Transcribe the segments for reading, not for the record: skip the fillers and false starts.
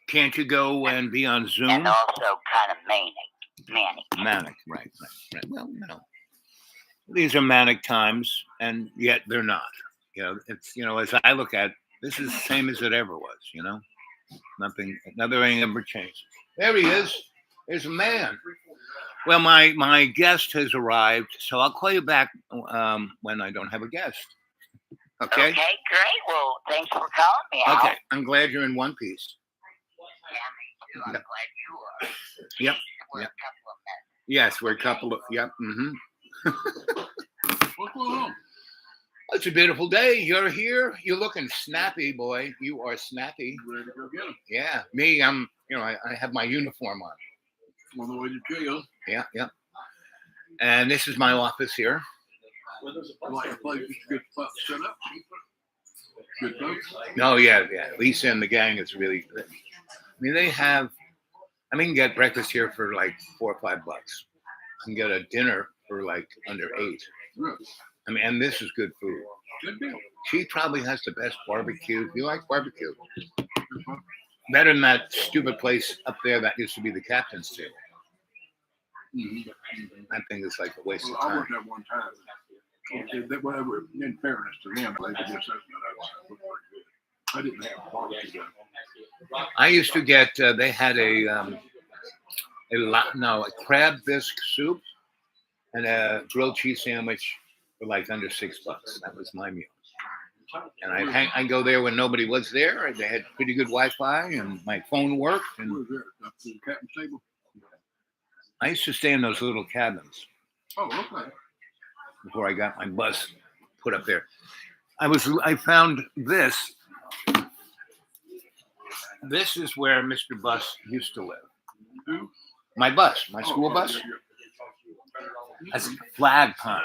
Can't you go and be on and Zoom? also kind of manic. Manic, right. Well, these are manic times, and yet they're not. It's as I look at this is the same as it ever was. Nothing ever changed. There he is. There's a man. Well, my guest has arrived, so I'll call you back when I don't have a guest. Okay. Okay, great. Well, thanks for calling me, Al. Okay. I'm glad you're in one piece. Yeah, me too. I'm Yep. glad you are. Yep. We're Yep. a couple of men. Yes, we're a couple of. Yep. What's going on? It's a beautiful day. You're here. You're looking snappy, boy. You are snappy. Ready to go get him? Yeah. Me, I'm. I have my uniform on. On the way to jail. Yeah. And this is my office here. Like a place that's good set up. Good folks. Oh yeah. Lisa and the gang is really good. I mean, they have. I mean, you can get breakfast here for like $4 or $5. You can get a dinner for like under $8. Really? I mean, and this is good food. Good deal. She probably has the best barbecue. You like barbecue? Better than that stupid place up there that used to be the captain's table. Mm-hmm. I think it's like a waste Well, of I time. worked there one time. Whatever, in fairness to them, they just opened it up. I didn't have barbecue though. I used to get. They had a crab bisque soup and a grilled cheese sandwich for like under $6. That was my meal. And I go there when nobody was there. They had pretty good Wi-Fi and my phone worked. And Where's that? Up to the captain's table? I used to stay in those little cabins Oh, okay. before I got my bus put up there. I found this. This is where Mr. Bus used to live. Who? My bus, my school bus. That's Flag Pond.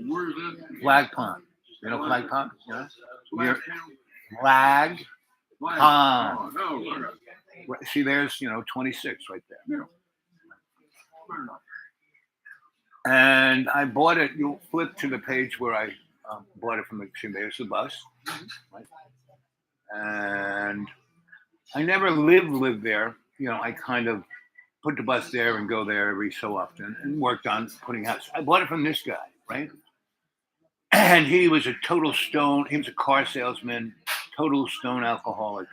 Where is that? Flag Pond. You know Flag Pond? Yeah. Flag Flag Pond. Oh, okay. Right, see, there's 26 right there. Yeah. Fair enough. And I bought it. You'll flip to the page where I bought it from the. There's the bus. Right? And I never lived there. I kind of put the bus there and go there every so often and worked on putting house. I bought it from this guy, right? And he was a total stone. He was a car salesman, total stone alcoholic.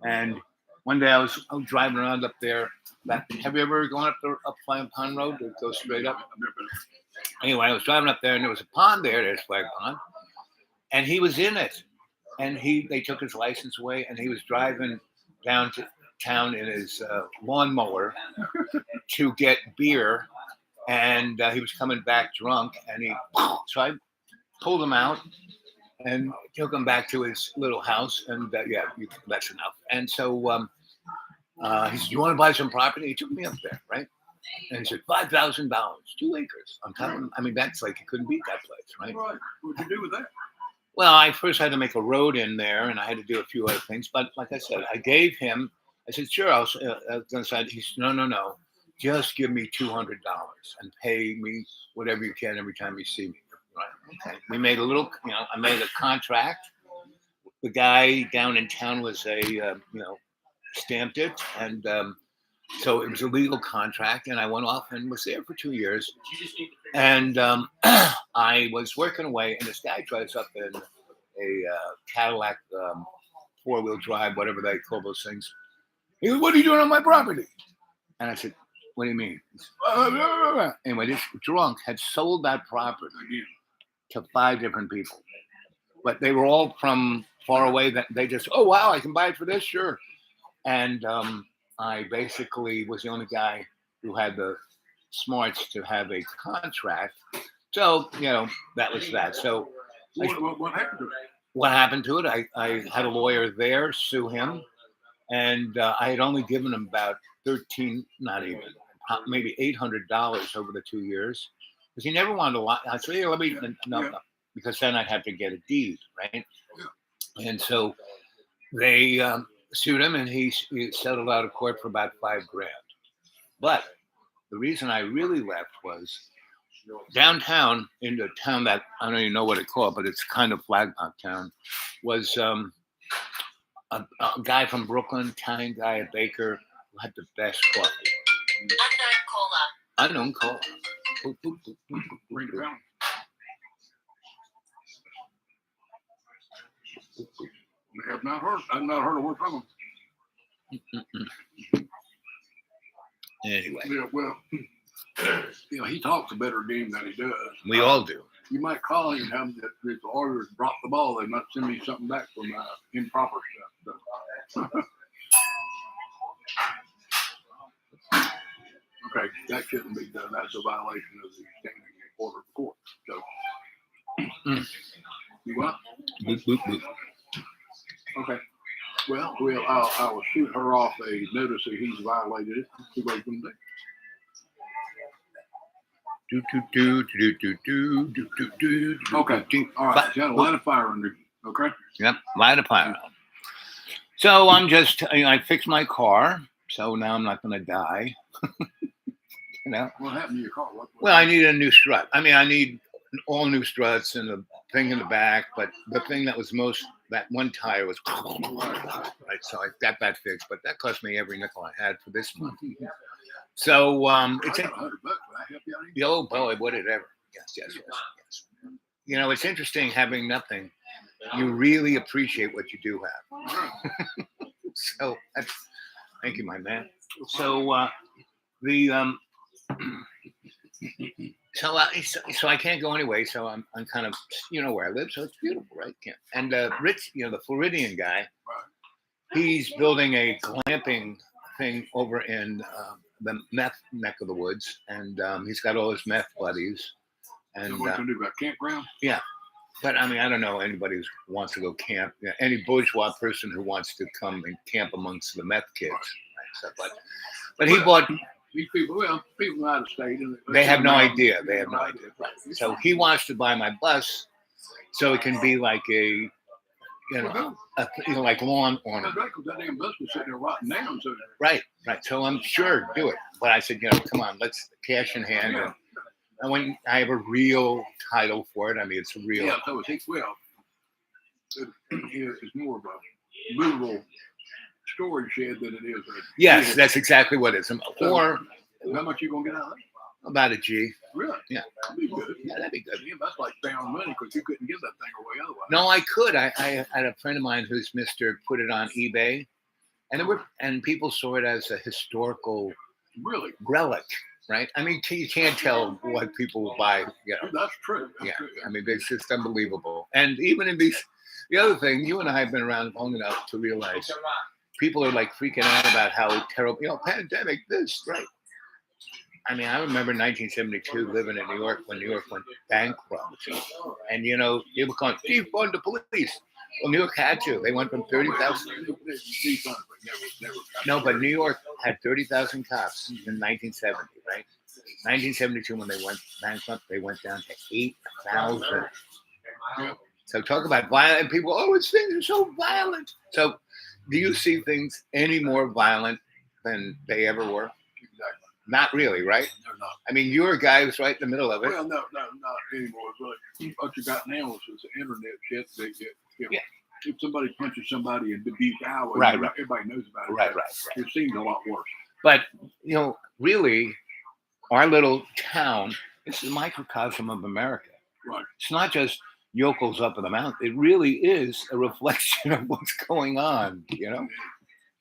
And one day I was driving around up there. Have you ever gone up Flag Pond Road that goes straight up? Anyway, I was driving up there and there was a pond there. There's Flag Pond. And he was in it. And they took his license away and he was driving down to town in his lawnmower to get beer. And he was coming back drunk. And so I pulled him out and took him back to his little house. And that's enough. And so he said, "You want to buy some property?" He took me up there, right? And he said, $5,000, 2 acres. I'm telling him, I mean, that's like, you couldn't beat that place, right? Right. What'd you do with that? Well, I first had to make a road in there and I had to do a few other things. But like I said, I said, sure, I was going to say, he said, no, just give me $200 and pay me whatever you can every time you see me. Right? Okay. We made I made a contract. The guy down in town was stamped it. And so it was a legal contract. And I went off and was there for 2 years. And I was working away and this guy drives up in a Cadillac 4-wheel drive, whatever they call those things. He goes, "What are you doing on my property?" And I said, "What do you mean?" Anyway, this drunk had sold that property to 5 different people. But they were all from far away. That they just, "Oh, wow, I can buy it for this, sure." And I basically was the only guy who had the smarts to have a contract. So, that was that. So What happened to it? what happened to it? I had a lawyer there sue him. And I had only given him about maybe $800 over the 2 years. Because he never wanted to lie. I said, no, because then I'd have to get a deed, right? Yeah. And so they sued him and he settled out of court for about $5,000. But the reason I really left was downtown, in the town that I don't even know what it called, but it's kind of Flag Pond town, was a guy from Brooklyn, Italian guy, a baker, who had the best coffee. Unknown cola. Boop, boop, boop, boop, boop, Bring it boop, down. boop, boop. I've not heard a word from him. Mm-mm. Anyway, Yeah, well, he talks a better game than he does. we all do. You might call him and have him that the Oilers drop the ball. They might send me something back from improper stuff. Okay, that shouldn't be done. That's a violation of the standing order of court. So, you what? Boop, boop, boop. Okay. Well, I will shoot her off a notice that he's violated it. See what he can do. Do, do, do, do, do, do, do, do, do, do, Okay. do. All right. But- Got a line of fire under you. Okay. Yep, light a fire. So I'm just, I fixed my car, so now I'm not going to die. What happened to your car? Well, I need a new strut. I need all new struts and a thing in the back, but the thing that was that one tire was right. So I got that fixed, but that cost me every nickel I had for this month. So it's I got $100. Will I help you out? the old boy, whatever. Yes. It's interesting having nothing. You really appreciate what you do have. So thank you, my man. So so I can't go anyway. So I'm kind of, where I live. So it's beautiful, right? And Rich, the Floridian guy, he's building a glamping thing over in the meth neck of the woods. And he's got all his meth buddies. And What can do about campground? but I don't know anybody who wants to go camp. Any bourgeois person who wants to come and camp amongst the meth kids. Right? So, but he bought. These people out of state. They have no idea. They have no idea. Right. So he wants to buy my bus, so it can be like a, like lawn ornament. Because that damn bus was sitting there rotting down. So Right. So I'm sure do it. But I said, come on, let's cash in hand. And when I have a real title for it, it's a real. yeah, so it's it's more of a movable storage shed than it is. Yes, that's exactly what it is. Or How much you gonna get out of it? about a G. Really? Yeah. That'd be good. Yeah, that'd be good. Yeah, that's like found money because you couldn't give that thing away otherwise. No, I could. I had a friend of mine who's put it on eBay, and people saw it as a historical Really? relic, right? You can't tell what people will buy. That's true. That's Yeah, true. it's just unbelievable. And even in the other thing, you and I have been around long enough to realize people are like freaking out about how terrible, pandemic, this, right? I remember 1972 living in New York when New York went bankrupt. And, people going, defund the police. Well, New York had to. They went from 30,000. No, but New York had 30,000 cops in 1970, right? 1972, when they went bankrupt, they went down to 8,000. Yeah. So talk about violent people. Oh, things are so violent. So do you see things any more violent than they ever were? Exactly. Not really, right? They're not. Your guy was right in the middle of it. Well, no, not anymore. Really. What you got now is the internet shit. They get, Yeah. If somebody punches somebody in Dubuque, Iowa, Right. everybody knows about it. Right. It seems a lot worse. But, really, our little town is a microcosm of America. Right. It's not just yokels up in the mountain. It really is a reflection of what's going on,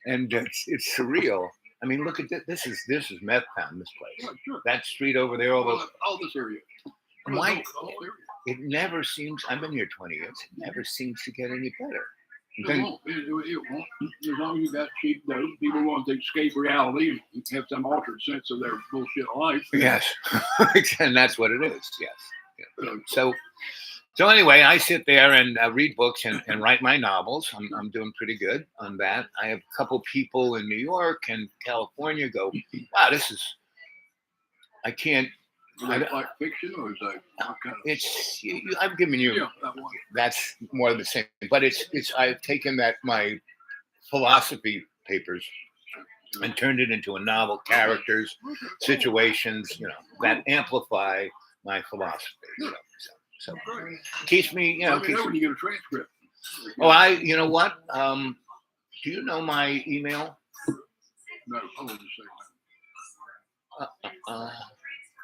and it's surreal. Look at this. This is meth town, this place. Yeah, sure. That street over there, all those. All this area. Why? The whole area. It never seems. I've been here 20 years. It never seems to get any better. It won't. It won't. As long as you got cheap dope, people want to escape reality and have some altered sense of their bullshit life. Yes, and that's what it is. Yes. Yeah. So anyway, I sit there and read books and write my novels. I'm doing pretty good on that. I have a couple people in New York and California go, wow, I can't. Is that like fiction or is that kind of? It's I've given you. Yeah, that one. That's more the same. But it's I've taken my philosophy papers and turned it into a novel, characters, situations, that amplify my philosophy. So it keeps me, Let me know when you get a transcript. Oh, you know what? Do you know my email? No, hold on a second.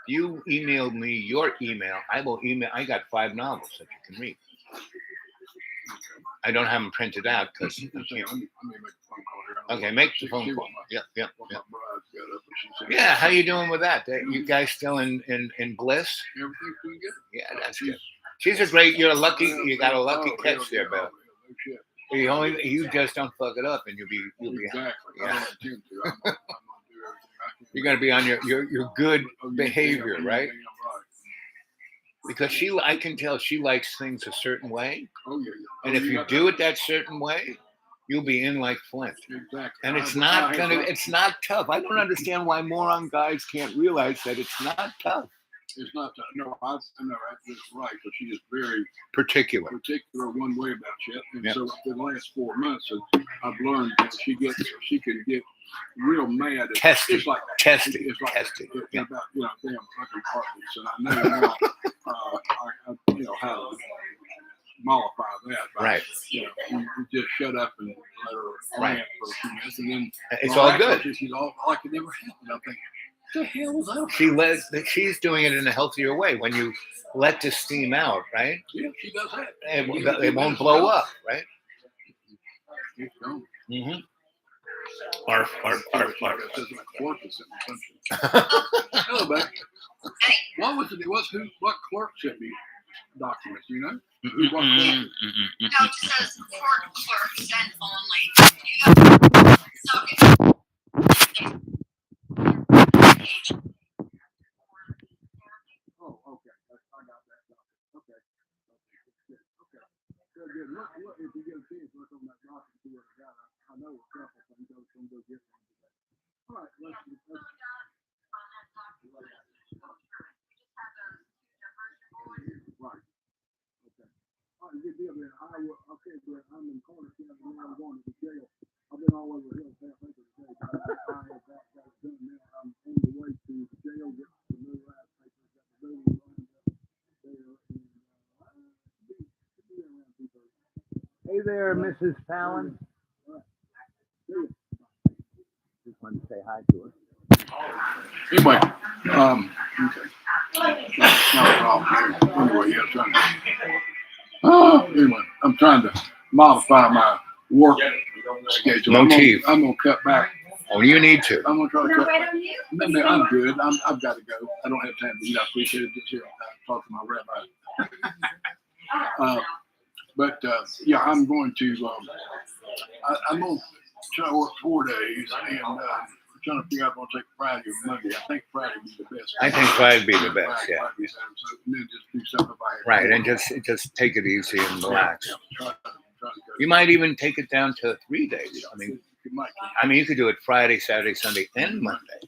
You emailed me your email. I will email. I got 5 novels that you can read. I don't have them printed out because. Let me make a phone call here. Okay, make the phone See call. what my- Yep. what my bride's got up and she said, Yeah, how you doing with that? You guys still in bliss? Everything's doing good. Yeah, that's good. She's a great. You're lucky. You got a lucky catch there, Bill. No shit. You just don't fuck it up, and you'll be. Exactly. Yeah. I don't intend to. I'm gonna do everything I can. You're gonna be on your good Oh, yeah, behavior, yeah, right? yeah, right. Because I can tell she likes things a certain way, Oh yeah. and if you do it that certain way, you'll be in like Flint. Exactly. And it's not tough. I don't understand why moron guys can't realize that it's not tough. It's not. No, that's right. Because she is very Particular. particular one way about shit. And Yep. so for the last 4 months, I've learned that she can get real mad at Tested. It's like that. Tested. It's like Tested. It's Yeah. about damn fucking heartbeats, and I know now I how to mollify that. By, Right. You just shut up and let her Right. rant for a few minutes, and then It's all good. She's all like it never happened. I'm thinking, what the hell was that? She's doing it in a healthier way when you let the steam out, right? Yeah, she does that. It won't blow up, right? It's gone. Mm-hmm. Arf. Hello, babe. What was it? What clerk sent me documents? You know? What clerk? No, it just says court clerk sent only. You have page. Oh, okay. I got that. Okay. Good. Okay. Very good. Look, if you get a chance, look on that document and see what I got. I know a couple things. I'm going to go get one today. All right. Let's right. Okay. All right, good deal, man. Okay, but I'm in Corner County now. I'm going to the jail. I've been all over Hill Half Acre today. But I have that done now. I'm on the way to the jail, get the new last papers, got the building lined up there, and be around 2:30. Hey there, Mrs. Fallon. All right. See you. Just wanted to say hi to her. Anyway, okay. Anyway, anyway, I'm trying to modify my work schedule. Motif. I'm gonna cut back. Oh, you need to. I'm gonna try to cut back. No, I'm good. I've got to go. I don't have time to eat. I appreciate it. Just here, talk to my rabbi. Yeah, I'm going to. I'm gonna try to work 4 days, and I'm trying to figure out if I'm gonna take Friday or Monday. I think Friday would be the best. I think Friday would be the best, yeah. Friday, so, and then just do something if I have Right, to. and just take it easy and relax. Yeah, try to go. You might even take it down to 3 days. You might. You could do it Friday, Saturday, Sunday, and Monday.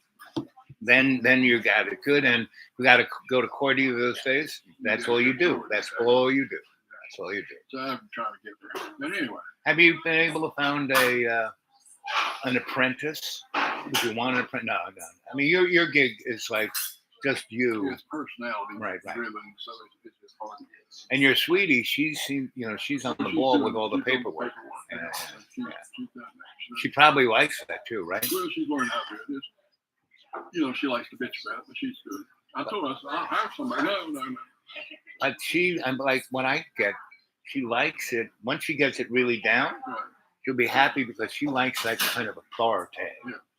Then you got it good, and you got to go to court either of those days. That's all you do. That's all you do. That's all you do. So I'm trying to get there. But anyway, Have you been able to find an apprentice? Would you want an apprentice? No. I mean, your gig is like just you. it's personality Right. driven, so it's just hard to get. And your sweetie, she's on the ball with all the She's doing paperwork. Yeah. She's done that. She probably likes that too, right? Well, she's learning how to do it. She likes to bitch about it, but she's good. I told her, I said, I'll hire somebody. No. But I'm like, she likes it. Once she gets it really down, Right. she'll be happy because she likes that kind of authority.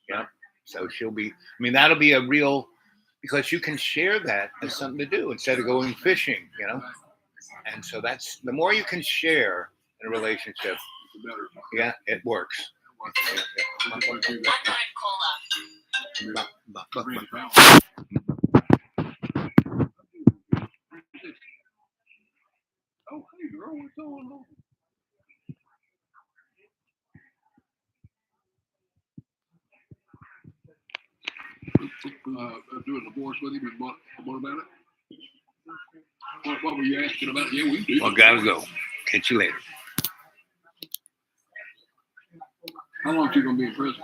Yeah. So that'll be a real, because you can share that as something to do instead of going fishing, And so that's, the more you can share in a relationship, It's a better. yeah, it works. I'm going to do that. 1 cola. Bring it down. Oh, hey, girl, what's going on? Doing a divorce with him and what about it? What were you asking about? Yeah, we do. Well, gotta go. Catch you later. How long you gonna be in prison?